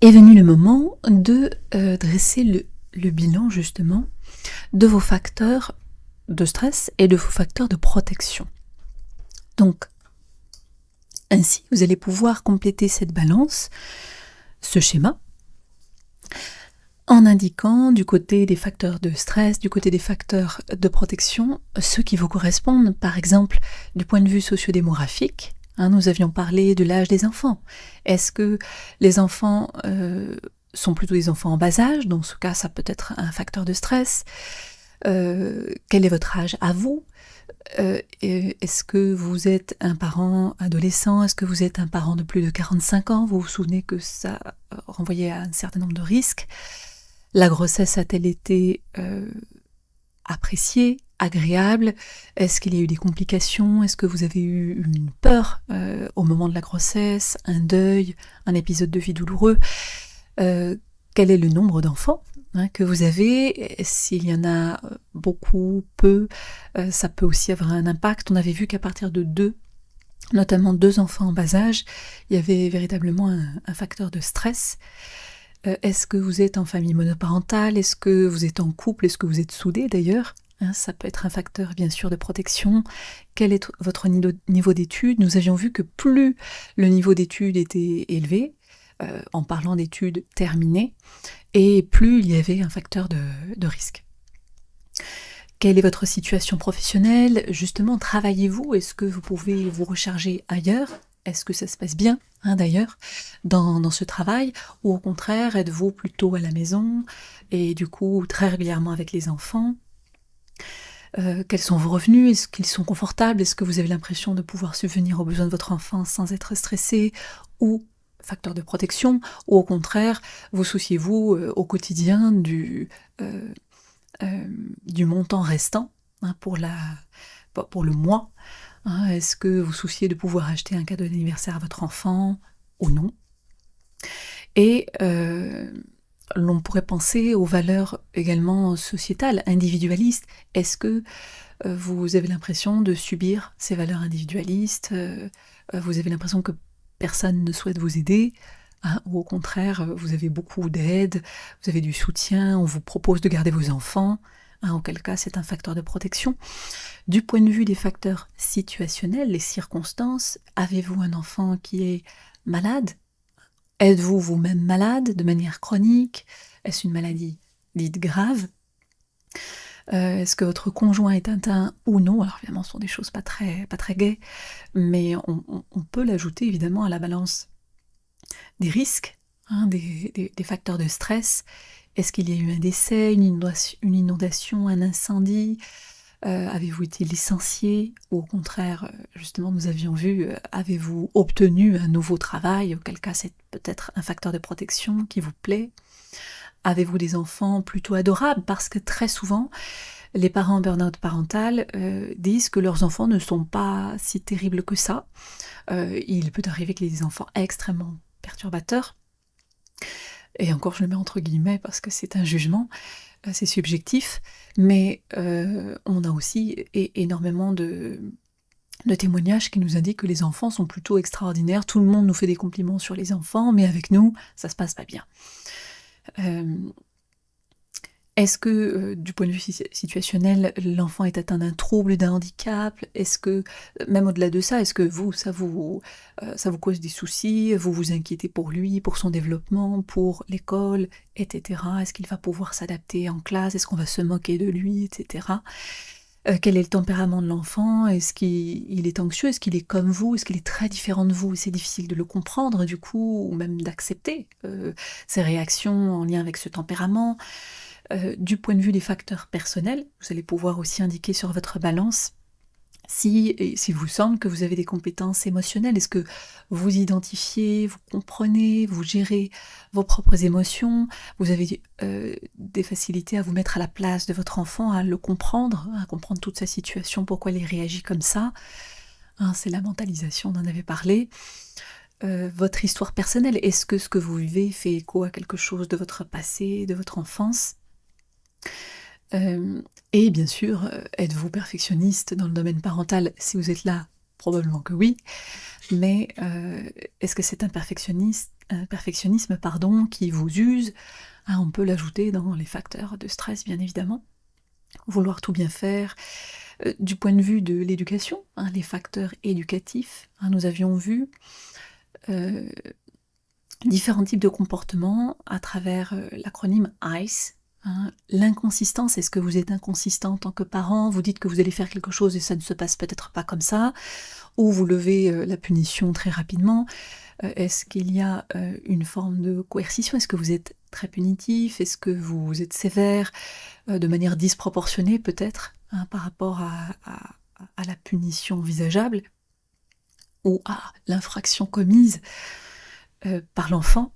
est venu le moment de dresser le bilan justement de vos facteurs de stress et de vos facteurs de protection. Donc, ainsi, vous allez pouvoir compléter cette balance, ce schéma, en indiquant du côté des facteurs de stress, du côté des facteurs de protection, ceux qui vous correspondent, par exemple, du point de vue sociodémographique. Nous avions parlé de l'âge des enfants. Est-ce que les enfants sont plutôt des enfants en bas âge? Dans ce cas, ça peut être un facteur de stress. Quel est votre âge à vous? Est-ce que vous êtes un parent adolescent? Est-ce que vous êtes un parent de plus de 45 ans? Vous vous souvenez que ça renvoyait à un certain nombre de risques. La grossesse a-t-elle été appréciée, agréable? Est-ce qu'il y a eu des complications? Est-ce que vous avez eu une peur au moment de la grossesse, un deuil, un épisode de vie douloureux? Quel est le nombre d'enfants que vous avez? S'il y en a beaucoup, peu, ça peut aussi avoir un impact. On avait vu qu'à partir de 2, notamment 2 enfants en bas âge, il y avait véritablement un facteur de stress. Est-ce que vous êtes en famille monoparentale? Est-ce que vous êtes en couple? Est-ce que vous êtes soudés d'ailleurs? Ça peut être un facteur bien sûr de protection. Quel est votre niveau d'études? Nous avions vu que plus le niveau d'études était élevé, en parlant d'études terminées, et plus il y avait un facteur de risque. Quelle est votre situation professionnelle? Justement, travaillez-vous? Est-ce que vous pouvez vous recharger ailleurs? Est-ce que ça se passe bien, d'ailleurs, dans ce travail? Ou au contraire, êtes-vous plutôt à la maison et du coup très régulièrement avec les enfants? Quels sont vos revenus? Est-ce qu'ils sont confortables? Est-ce que vous avez l'impression de pouvoir subvenir aux besoins de votre enfant sans être stressé? Ou facteur de protection? Ou au contraire, vous souciez-vous au quotidien du montant restant pour le mois? Est-ce que vous souciez de pouvoir acheter un cadeau d'anniversaire à votre enfant ou non? Et l'on pourrait penser aux valeurs également sociétales, individualistes. Est-ce que vous avez l'impression de subir ces valeurs individualistes? Vous avez l'impression que personne ne souhaite vous aider? Ou au contraire, vous avez beaucoup d'aide, vous avez du soutien, on vous propose de garder vos enfants, auquel cas c'est un facteur de protection. Du point de vue des facteurs situationnels, les circonstances, avez-vous un enfant qui est malade? Êtes-vous vous-même malade de manière chronique? Est-ce une maladie dite grave? Est-ce que votre conjoint est atteint ou non? Alors évidemment, ce sont des choses pas très gaies, mais on peut l'ajouter évidemment à la balance des risques, des facteurs de stress. Est-ce qu'il y a eu un décès, une inondation, un incendie? Avez-vous été licencié? Ou au contraire, justement, nous avions vu, avez-vous obtenu un nouveau travail? Auquel cas, c'est peut-être un facteur de protection qui vous plaît. Avez-vous des enfants plutôt adorables? Parce que très souvent, les parents en burn-out parental disent que leurs enfants ne sont pas si terribles que ça. Il peut arriver qu'il y ait des enfants extrêmement perturbateurs. Et encore, je le mets entre guillemets parce que c'est un jugement, c'est subjectif, mais on a aussi énormément de témoignages qui nous indiquent que les enfants sont plutôt extraordinaires. Tout le monde nous fait des compliments sur les enfants, mais avec nous, ça se passe pas bien. Est-ce que, du point de vue situationnel, l'enfant est atteint d'un trouble, d'un handicap? Est-ce que, même au-delà de ça, est-ce que ça vous cause des soucis? Vous vous inquiétez pour lui, pour son développement, pour l'école, etc. Est-ce qu'il va pouvoir s'adapter en classe? Est-ce qu'on va se moquer de lui, etc. Quel est le tempérament de l'enfant? Est-ce qu'il est anxieux? Est-ce qu'il est comme vous? Est-ce qu'il est très différent de vous? C'est difficile de le comprendre, du coup, ou même d'accepter ses réactions en lien avec ce tempérament. Du point de vue des facteurs personnels, vous allez pouvoir aussi indiquer sur votre balance s'il vous semble que vous avez des compétences émotionnelles. Est-ce que vous identifiez, vous comprenez, vous gérez vos propres émotions? Vous avez des facilités à vous mettre à la place de votre enfant, à le comprendre, à comprendre toute sa situation, pourquoi il réagit comme ça. C'est la mentalisation, on en avait parlé. Votre histoire personnelle, est-ce que ce que vous vivez fait écho à quelque chose de votre passé, de votre enfance? Et bien sûr, êtes-vous perfectionniste dans le domaine parental? Si vous êtes là, Probablement que oui, mais est-ce que c'est un perfectionnisme pardon, qui vous use? Ah, on peut l'ajouter dans les facteurs de stress, bien évidemment. Vouloir tout bien faire. Du point de vue de l'éducation, hein, les facteurs éducatifs, hein, nous avions vu euh, différents types de comportements à travers l'acronyme ICE. Hein. L'inconsistance, est-ce que vous êtes inconsistant en tant que parent? Vous dites que vous allez faire quelque chose et ça ne se passe peut-être pas comme ça, ou vous levez la punition très rapidement. Est-ce qu'il y a une forme de coercition? Est-ce que vous êtes très punitif? Est-ce que vous êtes sévère de manière disproportionnée peut-être hein, par rapport à la punition envisageable ou à l'infraction commise par l'enfant?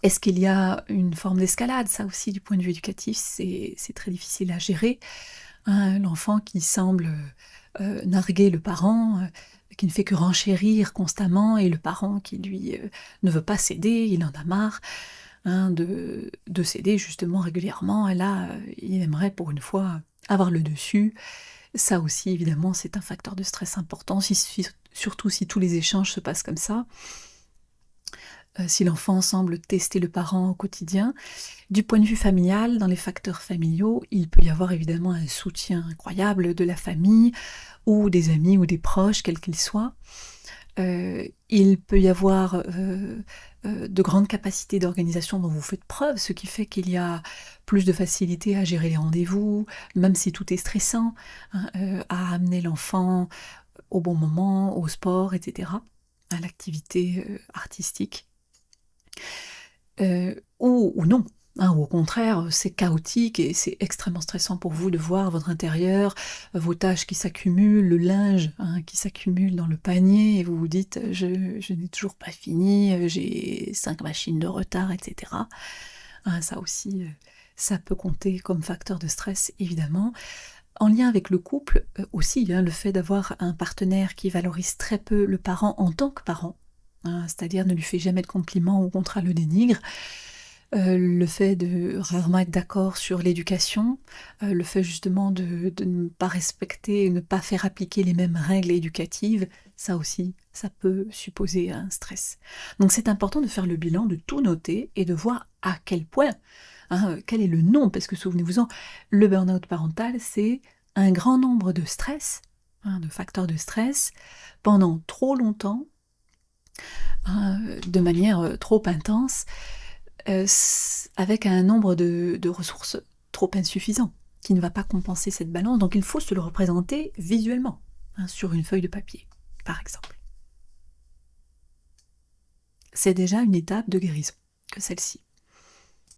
Est-ce qu'il y a une forme d'escalade? Ça aussi, du point de vue éducatif, c'est très difficile à gérer. Hein, l'enfant qui semble narguer le parent, qui ne fait que renchérir constamment, et le parent qui, lui, ne veut pas céder, il en a marre hein, de céder justement régulièrement, et là, il aimerait pour une fois avoir le dessus. Ça aussi, évidemment, c'est un facteur de stress important, surtout si tous les échanges se passent comme ça. Si l'enfant semble tester le parent au quotidien. Du point de vue familial, dans les facteurs familiaux, il peut y avoir évidemment un soutien incroyable de la famille, ou des amis, ou des proches, quels qu'ils soient. Il peut y avoir de grandes capacités d'organisation dont vous faites preuve, ce qui fait qu'il y a plus de facilité à gérer les rendez-vous, même si tout est stressant, hein, à amener l'enfant au bon moment, au sport, etc., à l'activité artistique. Ou non, hein, ou au contraire, c'est chaotique et c'est extrêmement stressant pour vous de voir votre intérieur, vos tâches qui s'accumulent, le linge hein, qui s'accumule dans le panier, et vous vous dites « je n'ai toujours pas fini, j'ai 5 machines de retard, etc. » Hein, ça aussi, ça peut compter comme facteur de stress, évidemment. En lien avec le couple aussi, hein, le fait d'avoir un partenaire qui valorise très peu le parent en tant que parent, hein, c'est-à-dire ne lui fait jamais de compliments, ou au contraire le dénigre, le fait de rarement être d'accord sur l'éducation, le fait justement de ne pas respecter, ne pas faire appliquer les mêmes règles éducatives, ça aussi, ça peut supposer un stress. Donc c'est important de faire le bilan, de tout noter et de voir à quel point, hein, quel est le nom, parce que souvenez-vous-en, le burn-out parental, c'est un grand nombre de stress, hein, de facteurs de stress, pendant trop longtemps, hein, de manière trop intense, avec un nombre de ressources trop insuffisant, qui ne va pas compenser cette balance. Donc il faut se le représenter visuellement, hein, sur une feuille de papier, par exemple. C'est déjà une étape de guérison que celle-ci.